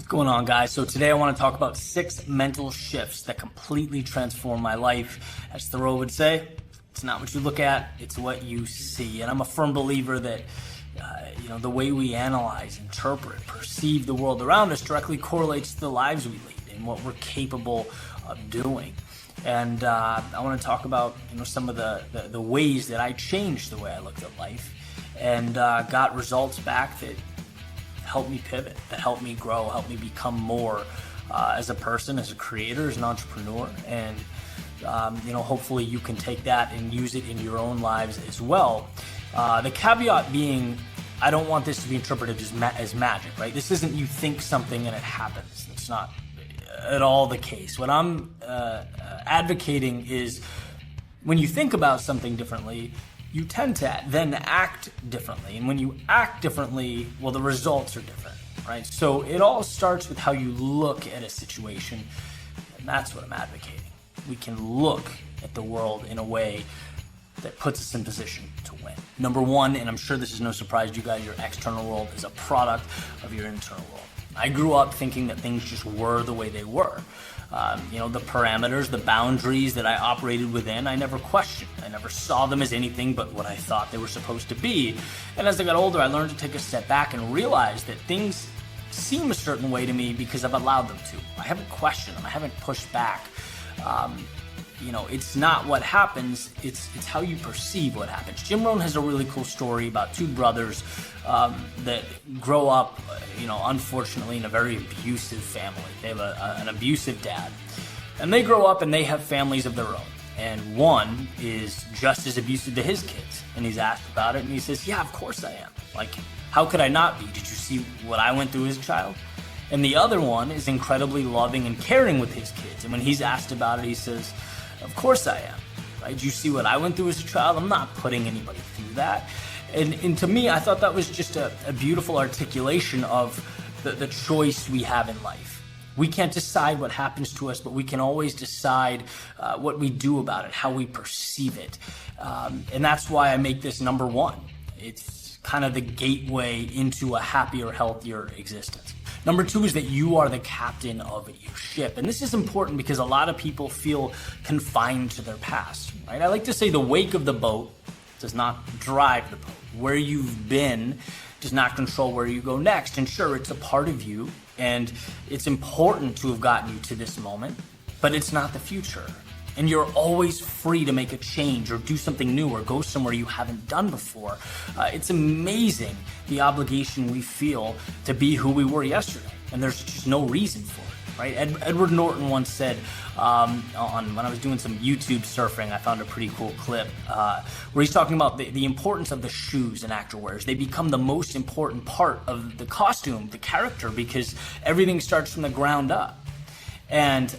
Going on, guys? So today I want to talk about 6 mental shifts that completely transform my life. As Thoreau would say, it's not what you look at, it's what you see. And I'm a firm believer that the way we analyze, interpret, perceive the world around us directly correlates to the lives we lead and what we're capable of doing. And I want to talk about some of the ways that I changed the way I looked at life and got results back that helped me pivot, that helped me grow, helped me become more as a person, as a creator, as an entrepreneur. And hopefully you can take that and use it in your own lives as well. The caveat being, I don't want this to be interpreted as magic, right? This isn't you think something and it happens. It's not at all the case. What I'm advocating is when you think about something differently, you tend to then act differently. And when you act differently, well, the results are different, right? So it all starts with how you look at a situation. And that's what I'm advocating. We can look at the world in a way that puts us in position to win. Number one, and I'm sure this is no surprise to you guys, your external world is a product of your internal world. I grew up thinking that things just were the way they were. The parameters, the boundaries that I operated within, I never questioned. I never saw them as anything but what I thought they were supposed to be. And as I got older, I learned to take a step back and realize that things seem a certain way to me because I've allowed them to. I haven't questioned them. I haven't pushed back. It's not what happens, it's how you perceive what happens. Jim Rohn has a really cool story about 2 brothers that grow up, unfortunately in a very abusive family. They have an abusive dad. And they grow up and they have families of their own. And one is just as abusive to his kids. And he's asked about it and he says, yeah, of course I am. Like, how could I not be? Did you see what I went through as a child? And the other one is incredibly loving and caring with his kids. And when he's asked about it, he says, of course I am. Right? Did you see what I went through as a child? I'm not putting anybody through that. And to me, I thought that was just a beautiful articulation of the choice we have in life. We can't decide what happens to us, but we can always decide what we do about it, how we perceive it. And that's why I make this number one. It's kind of the gateway into a happier, healthier existence. Number 2 is that you are the captain of your ship. And this is important because a lot of people feel confined to their past, right? I like to say the wake of the boat does not drive the boat. Where you've been does not control where you go next. And sure, it's a part of you, and it's important to have gotten you to this moment, but it's not the future. And you're always free to make a change or do something new or go somewhere you haven't done before. It's amazing the obligation we feel to be who we were yesterday. And there's just no reason for it, right? Edward Norton once said, when I was doing some YouTube surfing, I found a pretty cool clip where he's talking about the importance of the shoes an actor wears. They become the most important part of the costume, the character, because everything starts from the ground up. And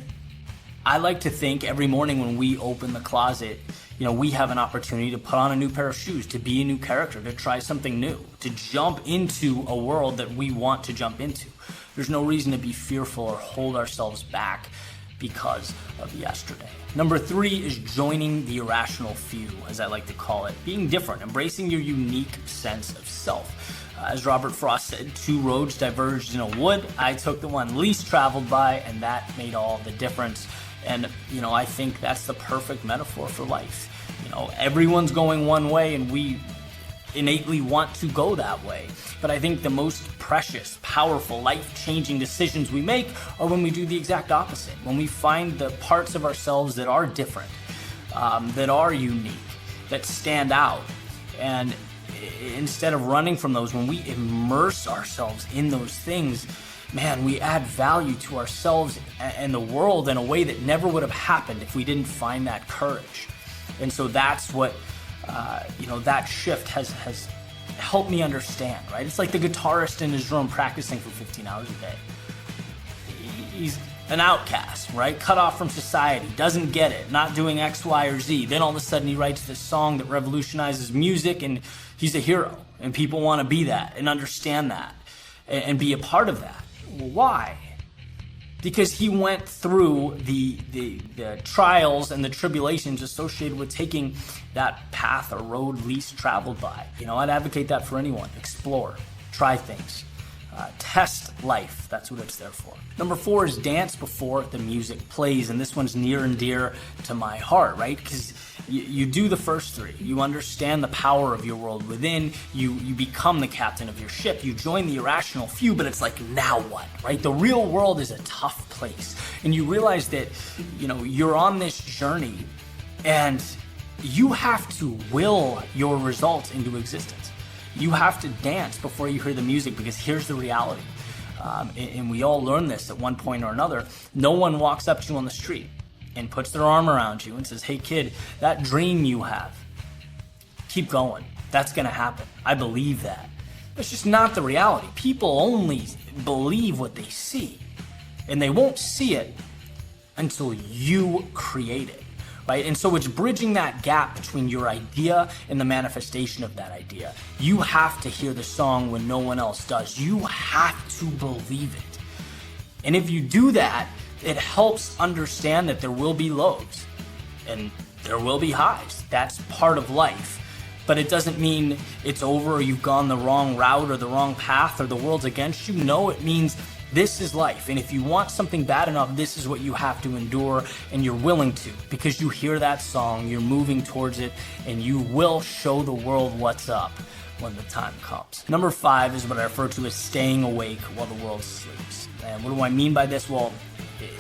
I like to think every morning when we open the closet, we have an opportunity to put on a new pair of shoes, to be a new character, to try something new, to jump into a world that we want to jump into. There's no reason to be fearful or hold ourselves back because of yesterday. Number 3 is joining the irrational few, as I like to call it, being different, embracing your unique sense of self. As Robert Frost said, 2 roads diverged in a wood. I took the one least traveled by, and that made all the difference. And, I think that's the perfect metaphor for life. Everyone's going one way and we innately want to go that way. But I think the most precious, powerful, life-changing decisions we make are when we do the exact opposite. When we find the parts of ourselves that are different, that are unique, that stand out. And instead of running from those, when we immerse ourselves in those things, man, we add value to ourselves and the world in a way that never would have happened if we didn't find that courage. And so that's what, that shift has helped me understand, right? It's like the guitarist in his room practicing for 15 hours a day. He's an outcast, right? Cut off from society, doesn't get it, not doing X, Y, or Z. Then all of a sudden he writes this song that revolutionizes music and he's a hero. And people want to be that and understand that and be a part of that. Why? Because he went through the trials and the tribulations associated with taking that path or road least traveled by. I'd advocate that for anyone. Explore, try things. Test life. That's what it's there for. Number 4 is dance before the music plays. And this one's near and dear to my heart, right? Because you do the first 3. You understand the power of your world within. You become the captain of your ship. You join the irrational few, but it's like, now what, right? The real world is a tough place. And you realize that, you're on this journey and you have to will your results into existence. You have to dance before you hear the music, because here's the reality. And we all learn this at one point or another. No one walks up to you on the street and puts their arm around you and says, hey kid, that dream you have, keep going. That's going to happen. I believe that. That's just not the reality. People only believe what they see, and they won't see it until you create it. Right? And so it's bridging that gap between your idea and the manifestation of that idea. You have to hear the song when no one else does. You have to believe it. And if you do that, it helps understand that there will be lows and there will be highs. That's part of life. But it doesn't mean it's over or you've gone the wrong route or the wrong path or the world's against you. No, it means this is life, and if you want something bad enough, this is what you have to endure, and you're willing to, because you hear that song, you're moving towards it, and you will show the world what's up when the time comes. Number 5 is what I refer to as staying awake while the world sleeps. And what do I mean by this? Well,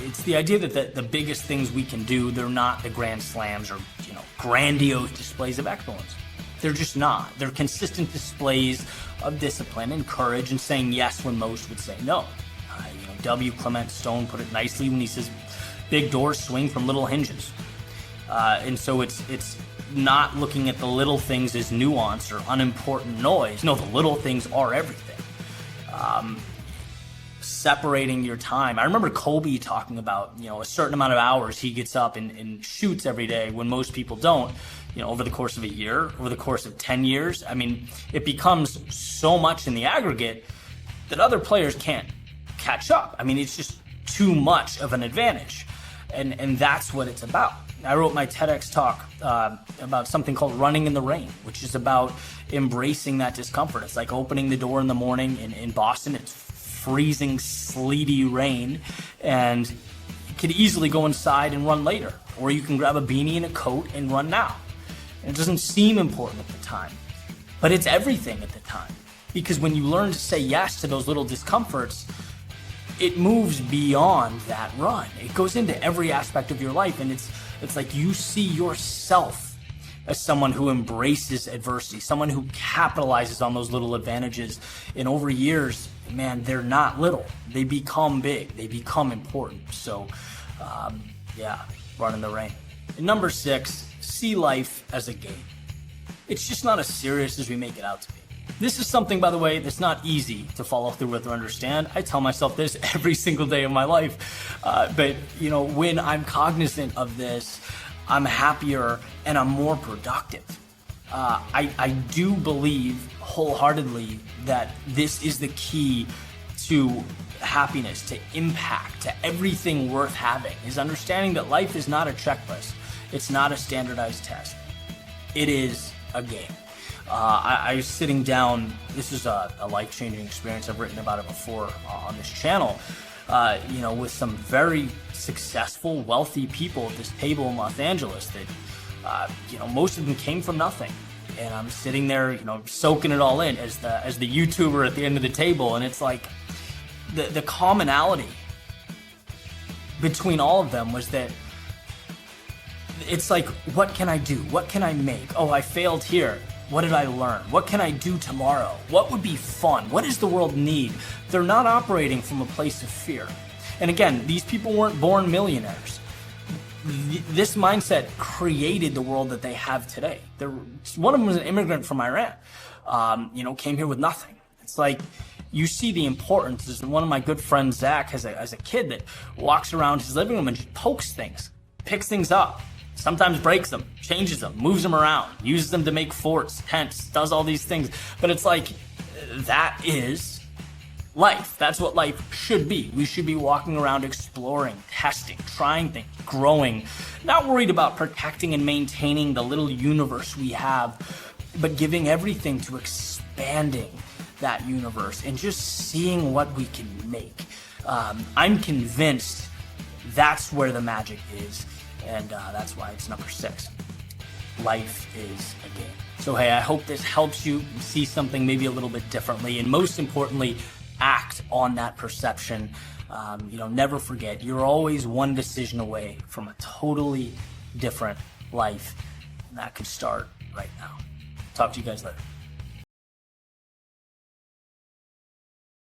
it's the idea that the biggest things we can do, they're not the grand slams or grandiose displays of excellence. They're just not. They're consistent displays of discipline and courage and saying yes when most would say no. W. Clement Stone put it nicely when he says, big doors swing from little hinges. And so it's not looking at the little things as nuance or unimportant noise. No, the little things are everything. Separating your time. I remember Kobe talking about, a certain amount of hours he gets up and shoots every day when most people don't. Over the course of a year, over the course of 10 years. I mean, it becomes so much in the aggregate that other players can't catch up. I mean, it's just too much of an advantage. And that's what it's about. I wrote my TEDx talk about something called running in the rain, which is about embracing that discomfort. It's like opening the door in the morning in Boston. It's freezing, sleety rain, and you could easily go inside and run later. Or you can grab a beanie and a coat and run now. And it doesn't seem important at the time, but it's everything at the time. Because when you learn to say yes to those little discomforts, it moves beyond that run. It goes into every aspect of your life, and it's like you see yourself as someone who embraces adversity, someone who capitalizes on those little advantages. And over years, man, they're not little. They become big. They become important. So, run in the rain. And number 6, see life as a game. It's just not as serious as we make it out to be. This is something, by the way, that's not easy to follow through with or understand. I tell myself this every single day of my life. But when I'm cognizant of this, I'm happier and I'm more productive. I do believe wholeheartedly that this is the key to happiness, to impact, to everything worth having, is understanding that life is not a checklist. It's not a standardized test. It is a game. I was sitting down, this is a life-changing experience, I've written about it before on this channel, with some very successful, wealthy people at this table in Los Angeles that, most of them came from nothing. And I'm sitting there, soaking it all in as the YouTuber at the end of the table, and it's like the commonality between all of them was that it's like, what can I do? What can I make? Oh, I failed here. What did I learn? What can I do tomorrow? What would be fun? What does the world need? They're not operating from a place of fear. And again, these people weren't born millionaires. This mindset created the world that they have today. One of them was an immigrant from Iran, came here with nothing. It's like, you see the importance. One of my good friends, Zach, as a kid that walks around his living room and just pokes things, picks things up, sometimes breaks them, changes them, moves them around, uses them to make forts, tents, does all these things. But it's like, that is life. That's what life should be. We should be walking around exploring, testing, trying things, growing, not worried about protecting and maintaining the little universe we have, but giving everything to expanding that universe and just seeing what we can make. I'm convinced that's where the magic is, and that's why it's number 6. Life is a game. So hey, I hope this helps you see something maybe a little bit differently, and most importantly, act on that perception. Never forget, you're always one decision away from a totally different life, and that could start right now. Talk to you guys later.